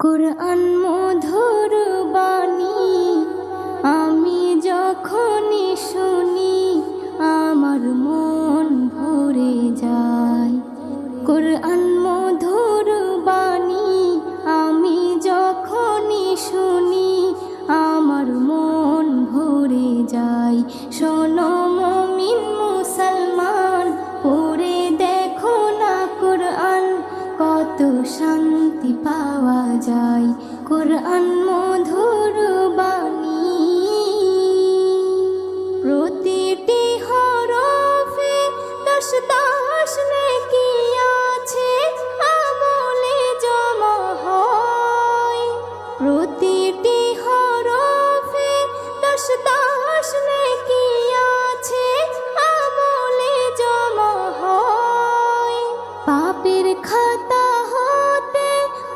কুরআন মধুর বাণী আমি যখনই শুনি আমার মন ভরে যায়। কুরআন মধুর বাণী আমি যখনই শুনি আমার মন ভরে যায়। শোনো মুমিন মুসলমান, পড়ে দেখো না কুরআন, কত শান্তি পাওয়া যায়। কুরআন